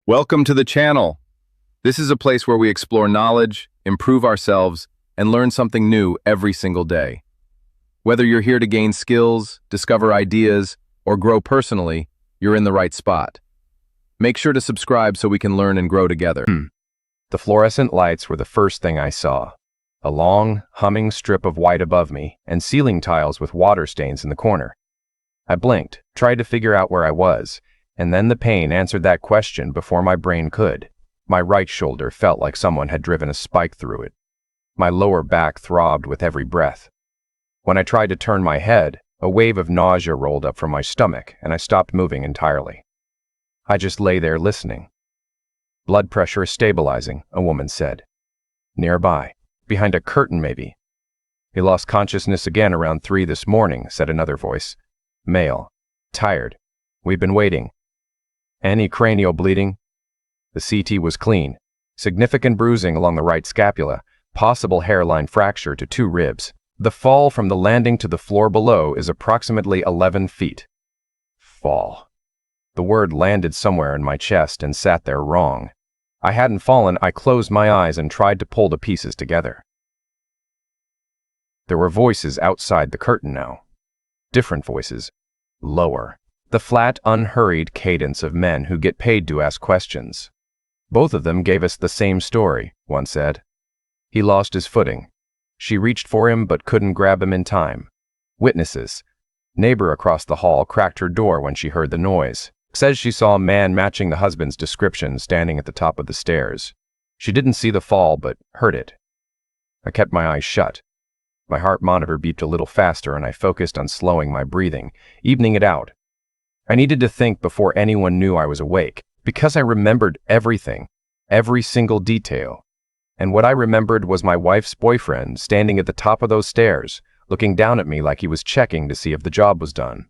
Welcome to the channel. This is a place where we explore knowledge, improve ourselves, and learn something new every single day. Whether you're here to gain skills, discover ideas, or grow personally, you're in the right spot. Make sure to subscribe so we can learn and grow together. The fluorescent lights were the first thing I saw. A long, humming strip of white above me, and ceiling tiles with water stains in the corner. I blinked, tried to figure out where I was, and then the pain answered that question before my brain could. My right shoulder felt like someone had driven a spike through it. My lower back throbbed with every breath. When I tried to turn my head, a wave of nausea rolled up from my stomach, and I stopped moving entirely. I just lay there listening. "Blood pressure is stabilizing," a woman said. "Nearby. Behind a curtain, maybe." "He lost consciousness again around 3 this morning," said another voice. Male. "Tired. We've been waiting." "Any cranial bleeding?" The CT was clean. Significant bruising along the right scapula, possible hairline fracture to 2 ribs. The fall from the landing to the floor below is approximately 11 feet. Fall. The word landed somewhere in my chest and sat there wrong. I hadn't fallen. I closed my eyes and tried to pull the pieces together. There were voices outside the curtain now. Different voices. Lower. The flat, unhurried cadence of men who get paid to ask questions. Both of them gave us the same story, one said. He lost his footing. She reached for him but couldn't grab him in time. Witnesses. Neighbor across the hall cracked her door when she heard the noise. Says she saw a man matching the husband's description standing at the top of the stairs. She didn't see the fall but heard it. I kept my eyes shut. My heart monitor beeped a little faster and I focused on slowing my breathing, evening it out. I needed to think before anyone knew I was awake, because I remembered everything, every single detail. And what I remembered was my wife's boyfriend standing at the top of those stairs, looking down at me like he was checking to see if the job was done.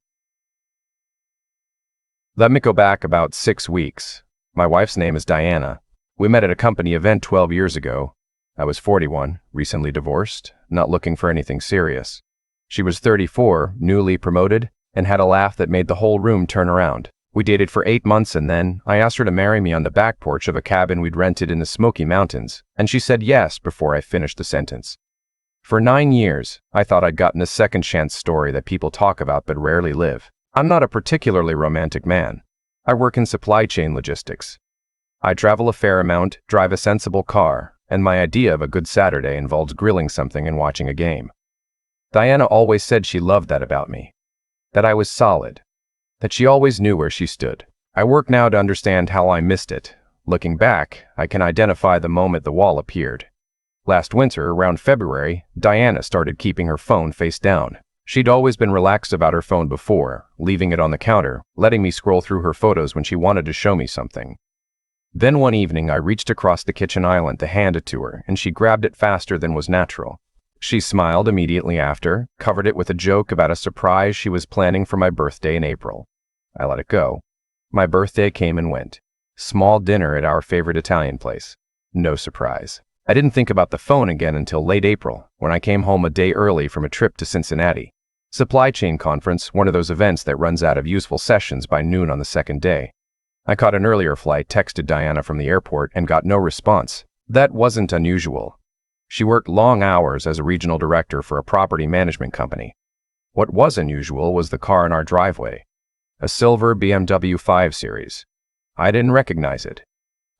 Let me go back about 6 weeks. My wife's name is Diana. We met at a company event 12 years ago. I was 41, recently divorced, not looking for anything serious. She was 34, newly promoted, and had a laugh that made the whole room turn around. We dated for 8 months and then I asked her to marry me on the back porch of a cabin we'd rented in the Smoky Mountains, and she said yes before I finished the sentence. For 9 years, I thought I'd gotten a second chance story that people talk about but rarely live. I'm not a particularly romantic man. I work in supply chain logistics. I travel a fair amount, drive a sensible car, and my idea of a good Saturday involves grilling something and watching a game. Diana always said she loved that about me. That I was solid. That she always knew where she stood. I work now to understand how I missed it. Looking back, I can identify the moment the wall appeared. Last winter, around February, Diana started keeping her phone face down. She'd always been relaxed about her phone before, leaving it on the counter, letting me scroll through her photos when she wanted to show me something. Then one evening I reached across the kitchen island to hand it to her, and she grabbed it faster than was natural. She smiled immediately after, covered it with a joke about a surprise she was planning for my birthday in April. I let it go. My birthday came and went. Small dinner at our favorite Italian place. No surprise. I didn't think about the phone again until late April, when I came home a day early from a trip to Cincinnati. Supply chain conference, one of those events that runs out of useful sessions by noon on the second day. I caught an earlier flight, texted Diana from the airport, and got no response. That wasn't unusual. She worked long hours as a regional director for a property management company. What was unusual was the car in our driveway. A silver BMW 5 Series. I didn't recognize it.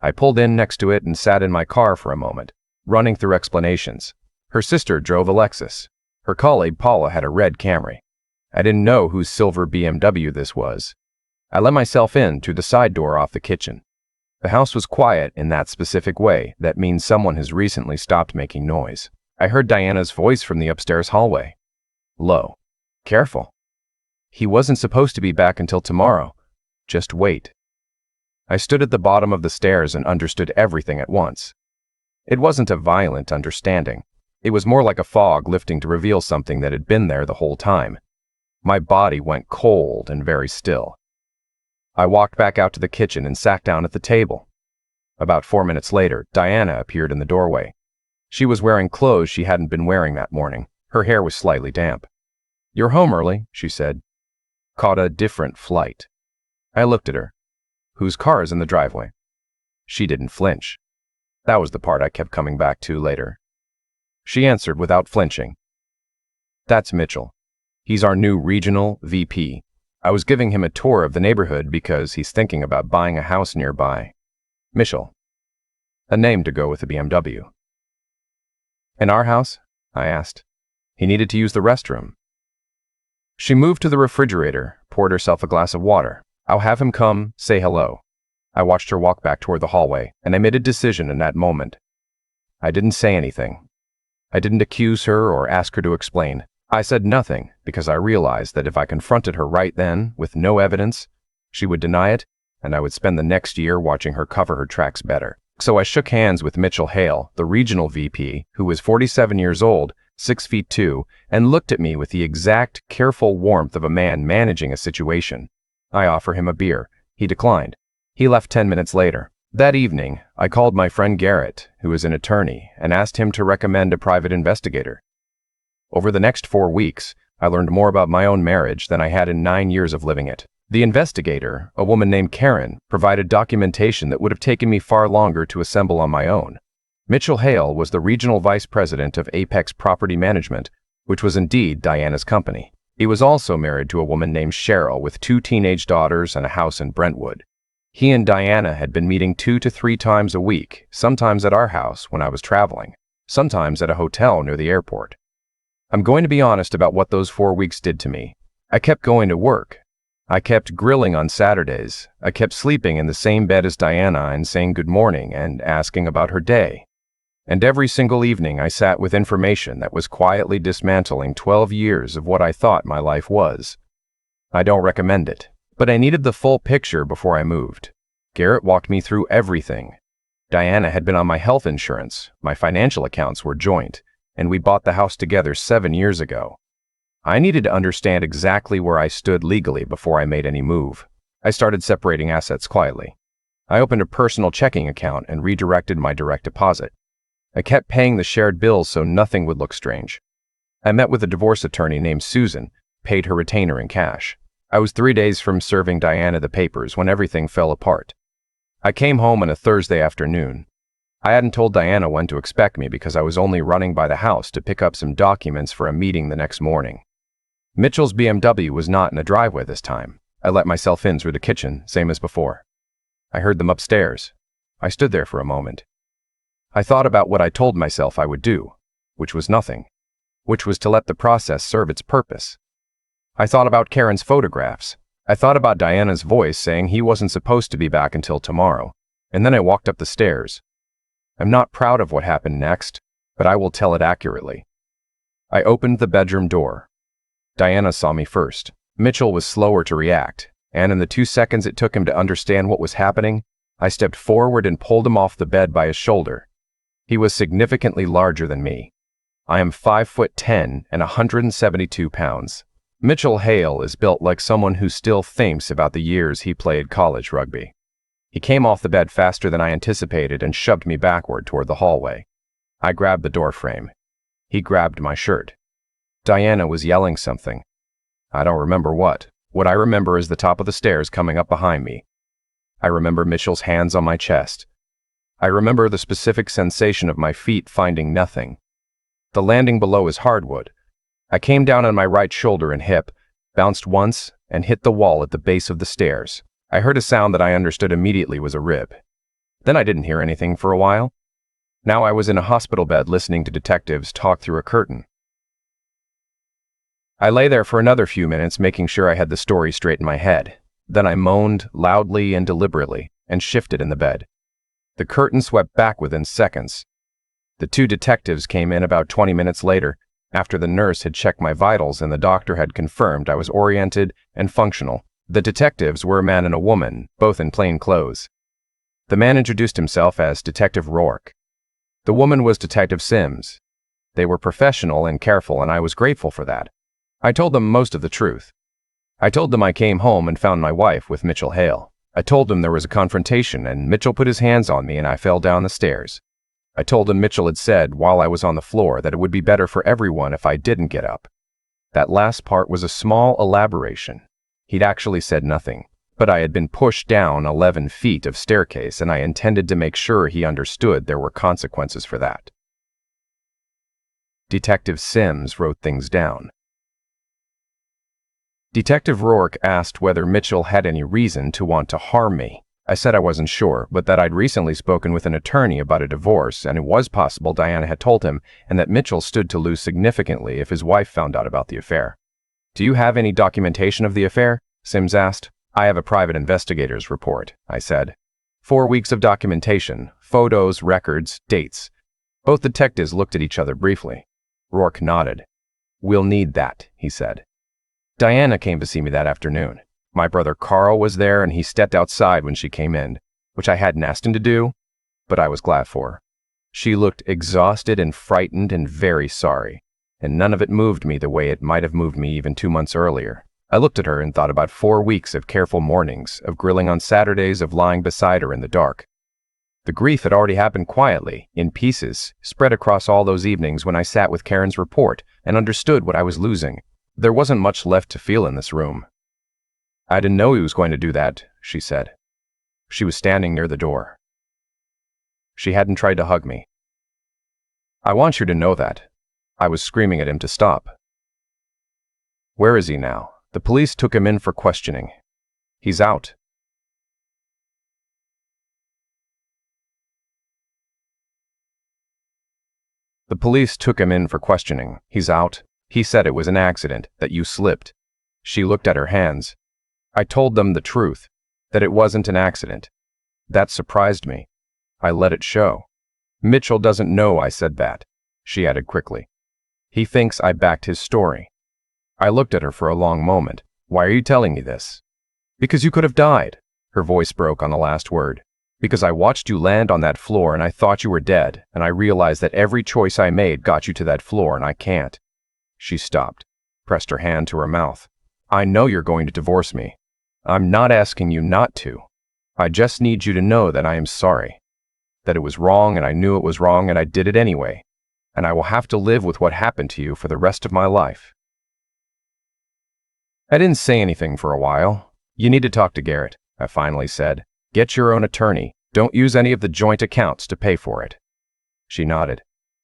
I pulled in next to it and sat in my car for a moment, running through explanations. Her sister drove a Lexus. Her colleague Paula had a red Camry. I didn't know whose silver BMW this was. I let myself in through the side door off the kitchen. The house was quiet in that specific way. That means someone has recently stopped making noise. I heard Diana's voice from the upstairs hallway. Low. Careful. He wasn't supposed to be back until tomorrow. Just wait. I stood at the bottom of the stairs and understood everything at once. It wasn't a violent understanding. It was more like a fog lifting to reveal something that had been there the whole time. My body went cold and very still. I walked back out to the kitchen and sat down at the table. About 4 minutes later, Diana appeared in the doorway. She was wearing clothes she hadn't been wearing that morning. Her hair was slightly damp. "You're home early," she said. "Caught a different flight." I looked at her. "Whose car is in the driveway?" She didn't flinch. That was the part I kept coming back to later. She answered without flinching. "That's Mitchell. He's our new regional VP. I was giving him a tour of the neighborhood because he's thinking about buying a house nearby. Mitchell. A name to go with the BMW." "In our house?" I asked. "He needed to use the restroom." She moved to the refrigerator, poured herself a glass of water. "I'll have him come, say hello." I watched her walk back toward the hallway, and I made a decision in that moment. I didn't say anything. I didn't accuse her or ask her to explain. I said nothing because I realized that if I confronted her right then, with no evidence, she would deny it, and I would spend the next year watching her cover her tracks better. So I shook hands with Mitchell Hale, the regional VP, who was 47 years old, 6'2", and looked at me with the exact, careful warmth of a man managing a situation. I offered him a beer. He declined. He left 10 minutes later. That evening, I called my friend Garrett, who is an attorney, and asked him to recommend a private investigator. Over the next 4 weeks, I learned more about my own marriage than I had in 9 years of living it. The investigator, a woman named Karen, provided documentation that would have taken me far longer to assemble on my own. Mitchell Hale was the regional vice president of Apex Property Management, which was indeed Diana's company. He was also married to a woman named Cheryl with 2 teenage daughters and a house in Brentwood. He and Diana had been meeting 2 to 3 times a week, sometimes at our house when I was traveling, sometimes at a hotel near the airport. I'm going to be honest about what those 4 weeks did to me. I kept going to work. I kept grilling on Saturdays. I kept sleeping in the same bed as Diana and saying good morning and asking about her day. And every single evening I sat with information that was quietly dismantling 12 years of what I thought my life was. I don't recommend it, but I needed the full picture before I moved. Garrett walked me through everything. Diana had been on my health insurance, my financial accounts were joint, and we bought the house together 7 years ago. I needed to understand exactly where I stood legally before I made any move. I started separating assets quietly. I opened a personal checking account and redirected my direct deposit. I kept paying the shared bills so nothing would look strange. I met with a divorce attorney named Susan, paid her retainer in cash. I was 3 days from serving Diana the papers when everything fell apart. I came home on a Thursday afternoon. I hadn't told Diana when to expect me because I was only running by the house to pick up some documents for a meeting the next morning. Mitchell's BMW was not in the driveway this time. I let myself in through the kitchen, same as before. I heard them upstairs. I stood there for a moment. I thought about what I told myself I would do, which was nothing, which was to let the process serve its purpose. I thought about Karen's photographs. I thought about Diana's voice saying he wasn't supposed to be back until tomorrow, and then I walked up the stairs. I'm not proud of what happened next, but I will tell it accurately. I opened the bedroom door. Diana saw me first. Mitchell was slower to react, and in the 2 seconds it took him to understand what was happening, I stepped forward and pulled him off the bed by his shoulder. He was significantly larger than me. I am 5'10" and 172 pounds. Mitchell Hale is built like someone who still thinks about the years he played college rugby. He came off the bed faster than I anticipated and shoved me backward toward the hallway. I grabbed the door frame. He grabbed my shirt. Diana was yelling something. I don't remember what. What I remember is the top of the stairs coming up behind me. I remember Mitchell's hands on my chest. I remember the specific sensation of my feet finding nothing. The landing below is hardwood. I came down on my right shoulder and hip, bounced once, and hit the wall at the base of the stairs. I heard a sound that I understood immediately was a rib. Then I didn't hear anything for a while. Now I was in a hospital bed listening to detectives talk through a curtain. I lay there for another few minutes making sure I had the story straight in my head. Then I moaned loudly and deliberately and shifted in the bed. The curtain swept back within seconds. The 2 detectives came in about 20 minutes later, after the nurse had checked my vitals and the doctor had confirmed I was oriented and functional. The detectives were a man and a woman, both in plain clothes. The man introduced himself as Detective Rourke. The woman was Detective Sims. They were professional and careful, and I was grateful for that. I told them most of the truth. I told them I came home and found my wife with Mitchell Hale. I told them there was a confrontation and Mitchell put his hands on me and I fell down the stairs. I told him Mitchell had said while I was on the floor that it would be better for everyone if I didn't get up. That last part was a small elaboration. He'd actually said nothing. But I had been pushed down 11 feet of staircase, and I intended to make sure he understood there were consequences for that. Detective Sims wrote things down. Detective Rourke asked whether Mitchell had any reason to want to harm me. I said I wasn't sure, but that I'd recently spoken with an attorney about a divorce, and it was possible Diana had told him, and that Mitchell stood to lose significantly if his wife found out about the affair. "Do you have any documentation of the affair?" Sims asked. "I have a private investigator's report," I said. 4 weeks of documentation, photos, records, dates. Both detectives looked at each other briefly. Rourke nodded. "We'll need that," he said. Diana came to see me that afternoon. My brother Carl was there, and he stepped outside when she came in, which I hadn't asked him to do, but I was glad for. She looked exhausted and frightened and very sorry, and none of it moved me the way it might have moved me even 2 months earlier. I looked at her and thought about 4 weeks of careful mornings, of grilling on Saturdays, of lying beside her in the dark. The grief had already happened quietly, in pieces, spread across all those evenings when I sat with Karen's report and understood what I was losing. There wasn't much left to feel in this room. "I didn't know he was going to do that," she said. She was standing near the door. She hadn't tried to hug me. "I want you to know that." I was screaming at him to stop. "Where is he now?" "The police took him in for questioning. He's out." "The police took him in for questioning. He's out. He said it was an accident, that you slipped." She looked at her hands. "I told them the truth, that it wasn't an accident. That surprised me. I let it show." "Mitchell doesn't know I said that," she added quickly. "He thinks I backed his story." I looked at her for a long moment. "Why are you telling me this?" "Because you could have died." Her voice broke on the last word. "Because I watched you land on that floor and I thought you were dead, and I realized that every choice I made got you to that floor and I can't." She stopped, pressed her hand to her mouth. "I know you're going to divorce me. I'm not asking you not to. I just need you to know that I am sorry. That it was wrong and I knew it was wrong and I did it anyway. And I will have to live with what happened to you for the rest of my life." I didn't say anything for a while. "You need to talk to Garrett," I finally said. "Get your own attorney. Don't use any of the joint accounts to pay for it." She nodded.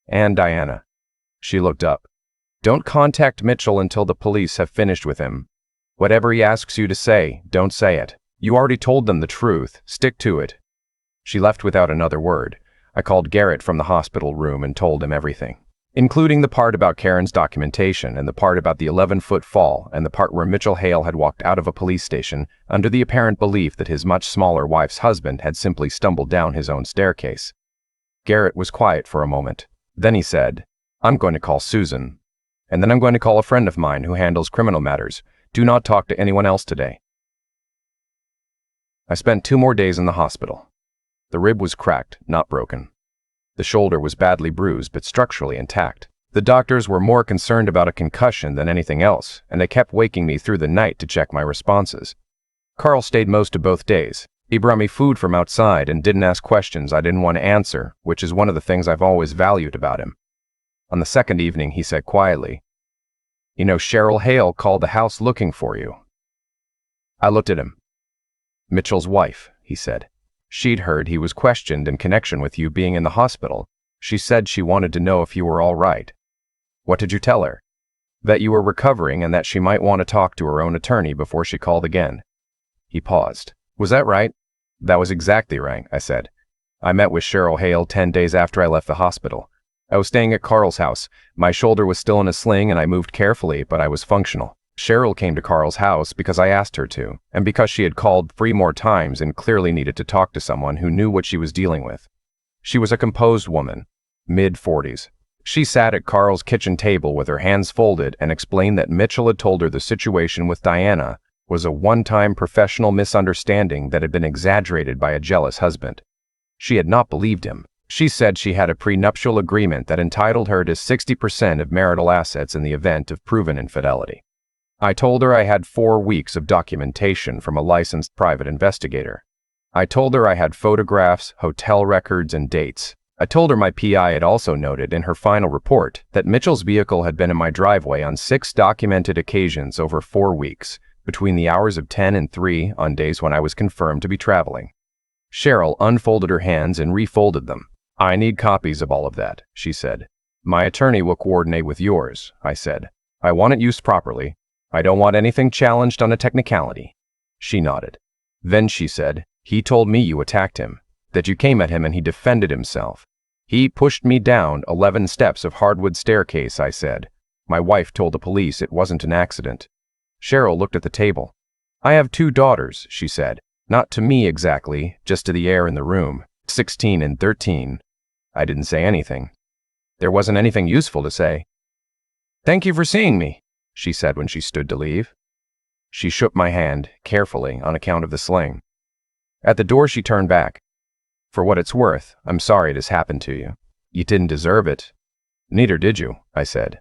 "And Diana." She looked up. "Don't contact Mitchell until the police have finished with him. Whatever he asks you to say, don't say it. You already told them the truth. Stick to it." She left without another word. I called Garrett from the hospital room and told him everything, including the part about Karen's documentation and the part about the 11-foot fall and the part where Mitchell Hale had walked out of a police station under the apparent belief that his much smaller wife's husband had simply stumbled down his own staircase. Garrett was quiet for a moment. Then he said, "I'm going to call Susan. And then I'm going to call a friend of mine who handles criminal matters. Do not talk to anyone else today." I spent 2 more days in the hospital. The rib was cracked, not broken. The shoulder was badly bruised but structurally intact. The doctors were more concerned about a concussion than anything else, and they kept waking me through the night to check my responses. Carl stayed most of both days. He brought me food from outside and didn't ask questions I didn't want to answer, which is one of the things I've always valued about him. On the second evening, he said quietly, "You know, Cheryl Hale called the house looking for you." I looked at him. "Mitchell's wife," he said. "She'd heard he was questioned in connection with you being in the hospital. She said she wanted to know if you were all right." "What did you tell her?" "That you were recovering and that she might want to talk to her own attorney before she called again." He paused. "Was that right?" "That was exactly right," I said. "I met with Cheryl Hale 10 days after I left the hospital. I was staying at Carl's house. My shoulder was still in a sling and I moved carefully, but I was functional. Cheryl came to Carl's house because I asked her to, and because she had called 3 more times and clearly needed to talk to someone who knew what she was dealing with. She was a composed woman, mid-40s. She sat at Carl's kitchen table with her hands folded and explained that Mitchell had told her the situation with Diana was a one-time professional misunderstanding that had been exaggerated by a jealous husband. She had not believed him. She said she had a prenuptial agreement that entitled her to 60% of marital assets in the event of proven infidelity. I told her I had 4 weeks of documentation from a licensed private investigator. I told her I had photographs, hotel records, and dates. I told her my PI had also noted in her final report that Mitchell's vehicle had been in my driveway on 6 documented occasions over 4 weeks, between the hours of 10 and 3 on days when I was confirmed to be traveling. Cheryl unfolded her hands and refolded them. "I need copies of all of that," she said. "My attorney will coordinate with yours," I said. "I want it used properly. I don't want anything challenged on a technicality." She nodded. Then she said, "He told me you attacked him, that you came at him and he defended himself." "He pushed me down 11 steps of hardwood staircase," I said. "My wife told the police it wasn't an accident." Cheryl looked at the table. "I have 2 daughters," she said. "Not to me exactly, just to the air in the room, 16 and 13. I didn't say anything. There wasn't anything useful to say. "Thank you for seeing me," she said when she stood to leave. She shook my hand, carefully, on account of the sling. At the door she turned back. "For what it's worth, I'm sorry it has happened to you. You didn't deserve it." "Neither did you," I said.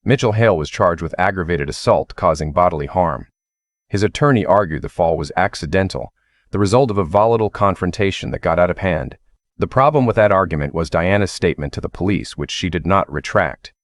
Mitchell Hale was charged with aggravated assault causing bodily harm. His attorney argued the fall was accidental, the result of a volatile confrontation that got out of hand. The problem with that argument was Diana's statement to the police, which she did not retract.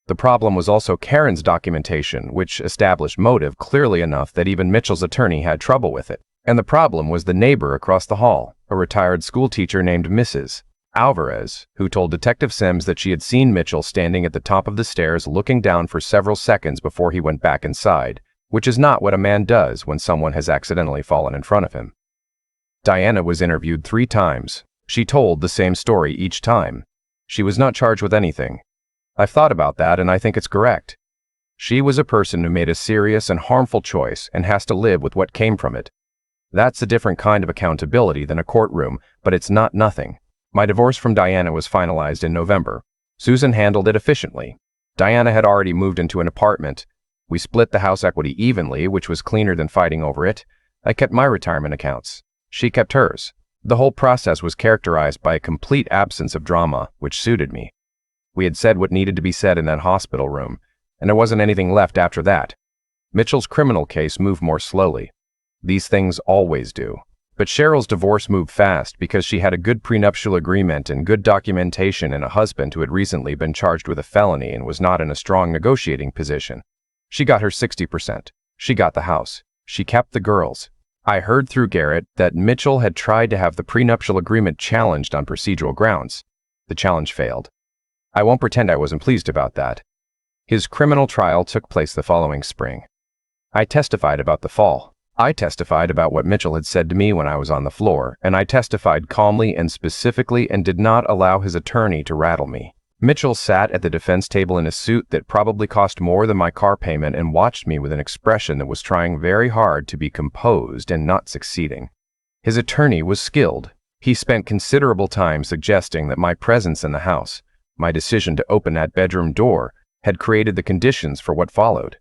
The problem was also Karen's documentation, which established motive clearly enough that even Mitchell's attorney had trouble with it. And the problem was the neighbor across the hall, a retired schoolteacher named Mrs. Alvarez, who told Detective Sims that she had seen Mitchell standing at the top of the stairs looking down for several seconds before he went back inside, which is not what a man does when someone has accidentally fallen in front of him. Diana was interviewed 3 times. She told the same story each time. She was not charged with anything. I've thought about that and I think it's correct. She was a person who made a serious and harmful choice and has to live with what came from it. That's a different kind of accountability than a courtroom, but it's not nothing. My divorce from Diana was finalized in November. Susan handled it efficiently. Diana had already moved into an apartment. We split the house equity evenly, which was cleaner than fighting over it. I kept my retirement accounts. She kept hers. The whole process was characterized by a complete absence of drama, which suited me. We had said what needed to be said in that hospital room, and there wasn't anything left after that. Mitchell's criminal case moved more slowly. These things always do. But Cheryl's divorce moved fast because she had a good prenuptial agreement and good documentation and a husband who had recently been charged with a felony and was not in a strong negotiating position. She got her 60%. She got the house. She kept the girls. I heard through Garrett that Mitchell had tried to have the prenuptial agreement challenged on procedural grounds. The challenge failed. I won't pretend I wasn't pleased about that. His criminal trial took place the following spring. I testified about the fall. I testified about what Mitchell had said to me when I was on the floor, and I testified calmly and specifically and did not allow his attorney to rattle me. Mitchell sat at the defense table in a suit that probably cost more than my car payment and watched me with an expression that was trying very hard to be composed and not succeeding. His attorney was skilled. He spent considerable time suggesting that my presence in the house, my decision to open that bedroom door, had created the conditions for what followed.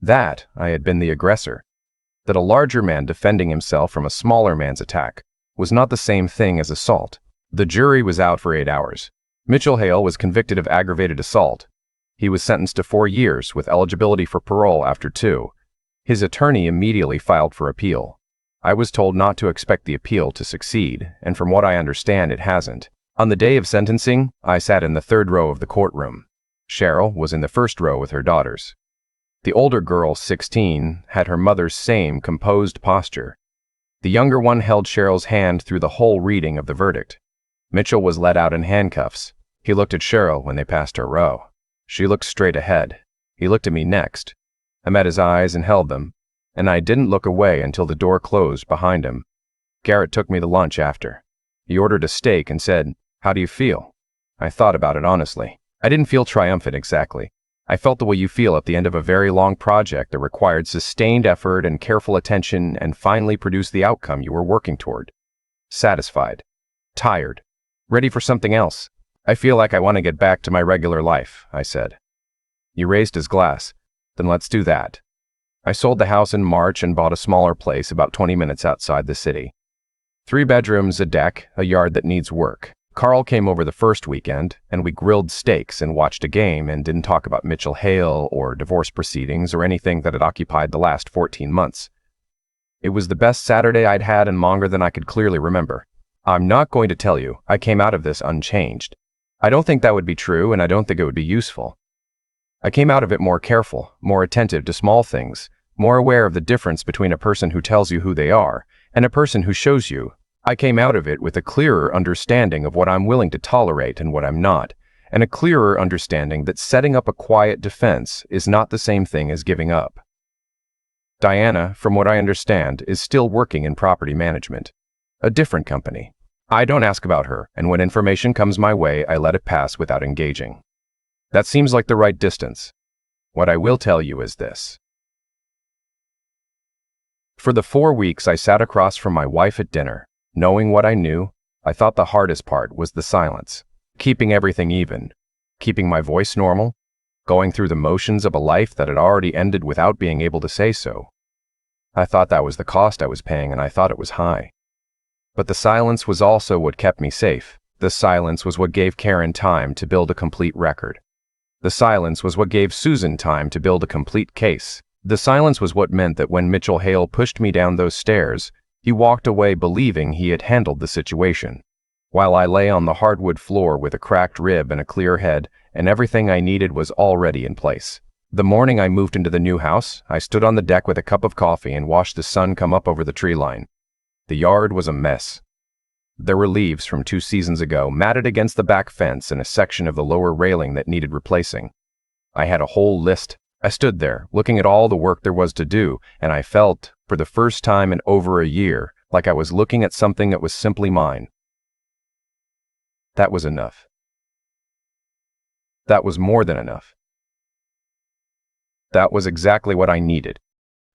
That I had been the aggressor. That a larger man defending himself from a smaller man's attack was not the same thing as assault. The jury was out for 8 hours. Mitchell Hale was convicted of aggravated assault. He was sentenced to 4 years with eligibility for parole after 2. His attorney immediately filed for appeal. I was told not to expect the appeal to succeed, and from what I understand, it hasn't. On the day of sentencing, I sat in the 3rd row of the courtroom. Cheryl was in the 1st row with her daughters. The older girl, 16, had her mother's same composed posture. The younger one held Cheryl's hand through the whole reading of the verdict. Mitchell was let out in handcuffs. He looked at Cheryl when they passed her row. She looked straight ahead. He looked at me next. I met his eyes and held them, and I didn't look away until the door closed behind him. Garrett took me to lunch after. He ordered a steak and said, "How do you feel?" I thought about it honestly. I didn't feel triumphant exactly. I felt the way you feel at the end of a very long project that required sustained effort and careful attention and finally produced the outcome you were working toward. Satisfied. Tired. Ready for something else. "I feel like I want to get back to my regular life," I said. He raised his glass. "Then let's do that." I sold the house in March and bought a smaller place about 20 minutes outside the city. 3 bedrooms, a deck, a yard that needs work. Carl came over the first weekend, and we grilled steaks and watched a game and didn't talk about Mitchell Hale or divorce proceedings or anything that had occupied the last 14 months. It was the best Saturday I'd had in longer than I could clearly remember. I'm not going to tell you I came out of this unchanged. I don't think that would be true, and I don't think it would be useful. I came out of it more careful, more attentive to small things, more aware of the difference between a person who tells you who they are and a person who shows you. I came out of it with a clearer understanding of what I'm willing to tolerate and what I'm not, and a clearer understanding that setting up a quiet defense is not the same thing as giving up. Diana, from what I understand, is still working in property management. A different company. I don't ask about her, and when information comes my way, I let it pass without engaging. That seems like the right distance. What I will tell you is this. For the 4 weeks I sat across from my wife at dinner, knowing what I knew, I thought the hardest part was the silence. Keeping everything even. Keeping my voice normal. Going through the motions of a life that had already ended without being able to say so. I thought that was the cost I was paying, and I thought it was high. But the silence was also what kept me safe. The silence was what gave Karen time to build a complete record. The silence was what gave Susan time to build a complete case. The silence was what meant that when Mitchell Hale pushed me down those stairs, he walked away believing he had handled the situation, while I lay on the hardwood floor with a cracked rib and a clear head, and everything I needed was already in place. The morning I moved into the new house, I stood on the deck with a cup of coffee and watched the sun come up over the tree line. The yard was a mess. There were leaves from 2 seasons ago matted against the back fence and a section of the lower railing that needed replacing. I had a whole list. I stood there, looking at all the work there was to do, and I felt, for the first time in over a year, like I was looking at something that was simply mine. That was enough. That was more than enough. That was exactly what I needed.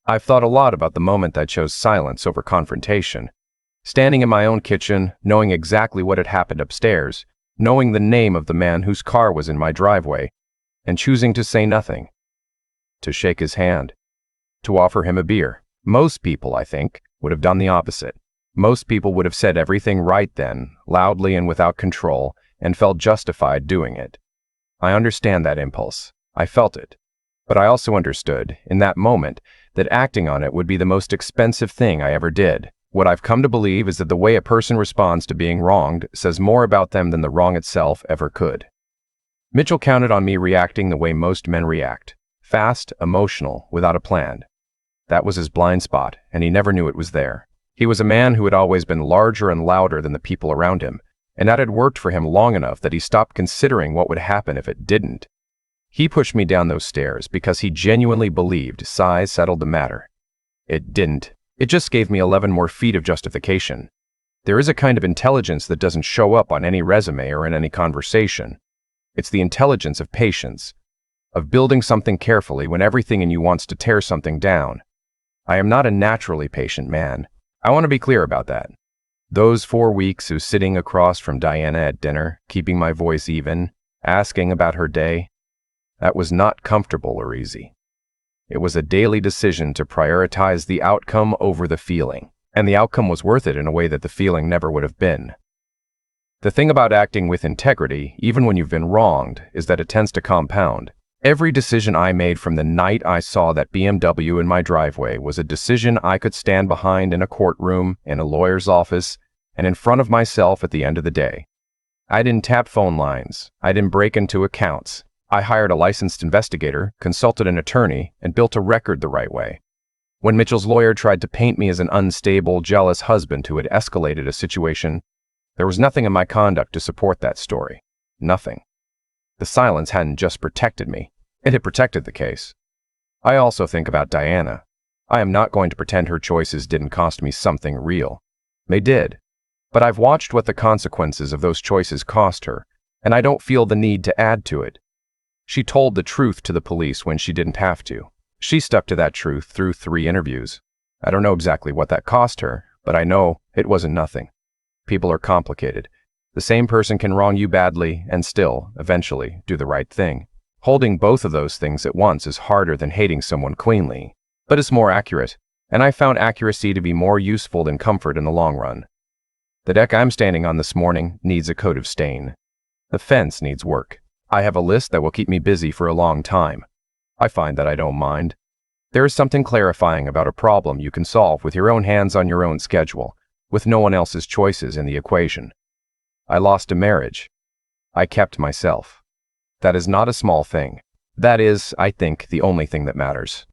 I've thought a lot about the moment I chose silence over confrontation. Standing in my own kitchen, knowing exactly what had happened upstairs, knowing the name of the man whose car was in my driveway, and choosing to say nothing. To shake his hand. To offer him a beer. Most people, I think, would have done the opposite. Most people would have said everything right then, loudly and without control, and felt justified doing it. I understand that impulse. I felt it. But I also understood, in that moment, that acting on it would be the most expensive thing I ever did. What I've come to believe is that the way a person responds to being wronged says more about them than the wrong itself ever could. Mitchell counted on me reacting the way most men react. Fast, emotional, without a plan. That was his blind spot, and he never knew it was there. He was a man who had always been larger and louder than the people around him, and that had worked for him long enough that he stopped considering what would happen if it didn't. He pushed me down those stairs because he genuinely believed size settled the matter. It didn't. It just gave me 11 more feet of justification. There is a kind of intelligence that doesn't show up on any resume or in any conversation. It's the intelligence of patience, of building something carefully when everything in you wants to tear something down. I am not a naturally patient man. I want to be clear about that. Those 4 weeks of sitting across from Diana at dinner, keeping my voice even, asking about her day, that was not comfortable or easy. It was a daily decision to prioritize the outcome over the feeling, and the outcome was worth it in a way that the feeling never would have been. The thing about acting with integrity, even when you've been wronged, is that it tends to compound. Every decision I made from the night I saw that BMW in my driveway was a decision I could stand behind in a courtroom, in a lawyer's office, and in front of myself at the end of the day. I didn't tap phone lines. I didn't break into accounts. I hired a licensed investigator, consulted an attorney, and built a record the right way. When Mitchell's lawyer tried to paint me as an unstable, jealous husband who had escalated a situation, there was nothing in my conduct to support that story. Nothing. The silence hadn't just protected me, it had protected the case. I also think about Diana. I am not going to pretend her choices didn't cost me something real. They did. But I've watched what the consequences of those choices cost her, and I don't feel the need to add to it. She told the truth to the police when she didn't have to. She stuck to that truth through 3 interviews. I don't know exactly what that cost her, but I know it wasn't nothing. People are complicated. The same person can wrong you badly and still, eventually, do the right thing. Holding both of those things at once is harder than hating someone cleanly, but it's more accurate, and I found accuracy to be more useful than comfort in the long run. The deck I'm standing on this morning needs a coat of stain. The fence needs work. I have a list that will keep me busy for a long time. I find that I don't mind. There is something clarifying about a problem you can solve with your own hands on your own schedule, with no one else's choices in the equation. I lost a marriage. I kept myself. That is not a small thing. That is, I think, the only thing that matters.